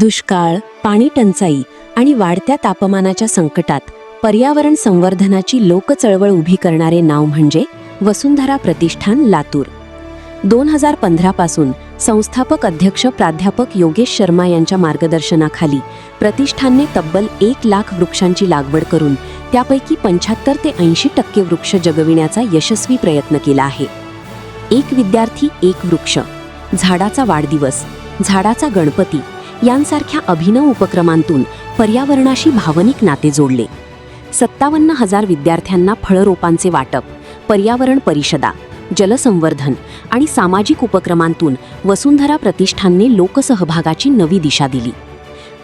दुष्काळ, पाणी टंचाई आणि वाढत्या तापमानाच्या संकटात पर्यावरण संवर्धनाची लोकचळवळ उभी करणारे नाव म्हणजे वसुंधरा प्रतिष्ठान लातूर. 2015 पासून संस्थापक अध्यक्ष प्राध्यापक योगेश शर्मा यांच्या मार्गदर्शनाखाली प्रतिष्ठानने तब्बल 1 लाख वृक्षांची लागवड करून त्यापैकी 75 ते 80% वृक्ष जगविण्याचा यशस्वी प्रयत्न केला आहे. एक विद्यार्थी एक वृक्ष, झाडाचा वाढदिवस, झाडाचा गणपती यांसारख्या अभिनव उपक्रमांतून पर्यावरणाशी भावनिक नाते जोडले. 57,000 विद्यार्थ्यांना फळरोपांचे वाटप, पर्यावरण परिषदा, जलसंवर्धन आणि सामाजिक उपक्रमांतून वसुंधरा प्रतिष्ठानने लोकसहभागाची नवी दिशा दिली.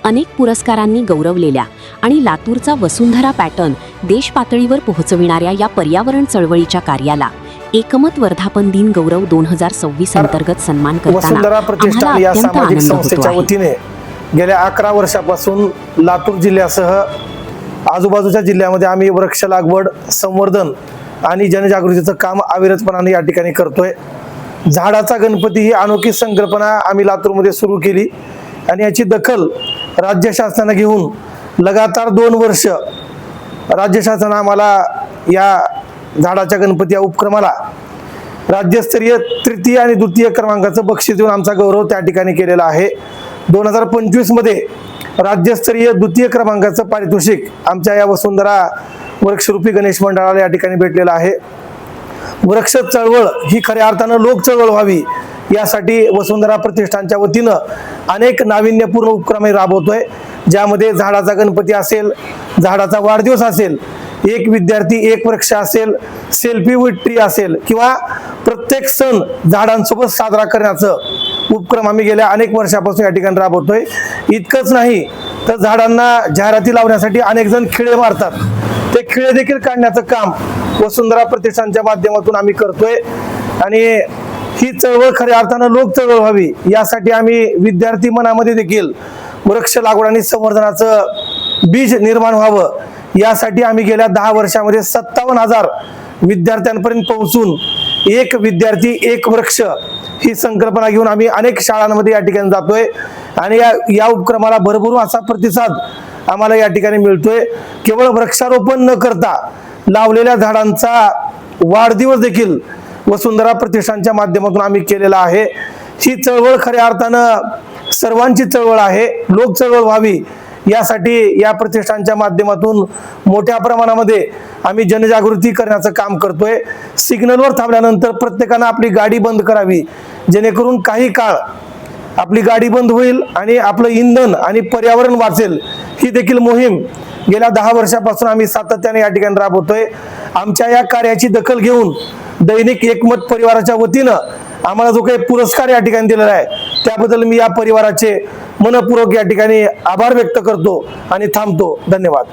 अनेक पुरस्कारांनी गौरवलेल्या आणि लातूरचा वसुंधरा पॅटर्न देश पातळीवर पोहोचविणाऱ्या या पर्यावरण चळवळीच्या कार्याला एकमत वर्धापन दिन गौरव 2026 अंतर्गत सन्मान करताना वसुंधरा प्रतिष्ठान या सामाजिक संस्थेच्या वतीने गेल्या 11 वर्षापासून लातूर जिल्ह्यासह आजूबाजूच्या जिल्ह्यामध्ये आम्ही वृक्ष लागवड, संवर्धन आणि जनजागृतीचं काम अविरतपणाने या ठिकाणी करतोय. झाडाचा गणपती ही अनोखी संकल्पना आम्ही लातूरमध्ये सुरू केली आणि याची दखल राज्य शासनाने घेऊन लगातार 2 वर्ष राज्य शासनाने आम्हाला या झाडाच्या गणपती या उपक्रमाला राज्यस्तरीय तृतीय आणि द्वितीय क्रमांकाचं बक्षीस देऊन आमचा गौरव त्या ठिकाणी केलेला आहे. 2025 मध्ये राज्यस्तरीय द्वितीय क्रमांकाचं पारितोषिक आमच्या या वसुंधरा वृक्षरूपी गणेश मंडळाला या ठिकाणी भेटलेलं आहे. वृक्ष चळवळ ही खऱ्या अर्थानं लोक चळवळ व्हावी यासाठी वसुंधरा प्रतिष्ठानच्या वतीनं अनेक नाविन्यपूर्ण उपक्रम राबवतोय, ज्यामध्ये झाडाचा गणपती असेल, झाडाचा वाढदिवस असेल, एक विद्यार्थी एक वृक्ष असेल, सेल्फी विथ ट्री असेल किंवा प्रत्येक सण झाडांसोबत साजरा करण्याचं उपक्रम आम्ही गेल्या अनेक वर्षापासून या ठिकाणी राबवतोय. इतकंच नाही तर झाडांना जाहिराती लावण्यासाठी अनेक जण खिळे मारतात, ते खिळे देखील काढण्याचं काम वसुंधरा प्रतिष्ठानच्या माध्यमातून आम्ही करतोय. आणि ही चळवळ खऱ्या अर्थानं लोक चळवळ व्हावी यासाठी आम्ही विद्यार्थी मनामध्ये देखील वृक्ष लागवड आणि संवर्धनाचं बीज निर्माण व्हावं यासाठी आम्ही गेल्या 10 वर्षामध्ये 57,000 विद्यार्थ्यांपर्यंत पोहोचून एक विद्यार्थी एक वृक्ष ही संकल्पना घेऊन आम्ही अनेक शाळांमध्ये या ठिकाणी जातोय आणि या उपक्रमाला भरभरून असा प्रतिसाद आम्हाला या ठिकाणी मिळतोय. केवळ वृक्षारोपण न करता लावलेल्या झाडांचा वाढदिवस देखील वसुंधरा प्रतिष्ठानच्या माध्यमातून आम्ही केलेला आहे. ही चळवळ खऱ्या अर्थानं सर्वांची चळवळ आहे, लोक चळवळ व्हावी यासाठी या प्रतिष्ठानच्या माध्यमातून मोठ्या प्रमाणामध्ये आम्ही जनजागृती करण्याचं काम करतोय. सिग्नलवर थांबल्यानंतर प्रत्येकानं आपली गाडी बंद करावी, जेणेकरून काही काळ आपली गाडी बंद होईल आणि आपलं इंधन आणि पर्यावरण वाचेल. ही देखील मोहीम गेल्या 10 वर्षापासून आम्ही सातत्याने या ठिकाणी राबवतोय. आमच्या या कार्याची दखल घेऊन दैनिक एकमत परिवाराच्या वतीनं आम्हाला जो काही पुरस्कार या ठिकाणी दिलेला आहे त्याबद्दल मी या परिवाराचे मनपूर्वक या ठिकाणी आभार व्यक्त करतो आणि थांबतो. धन्यवाद.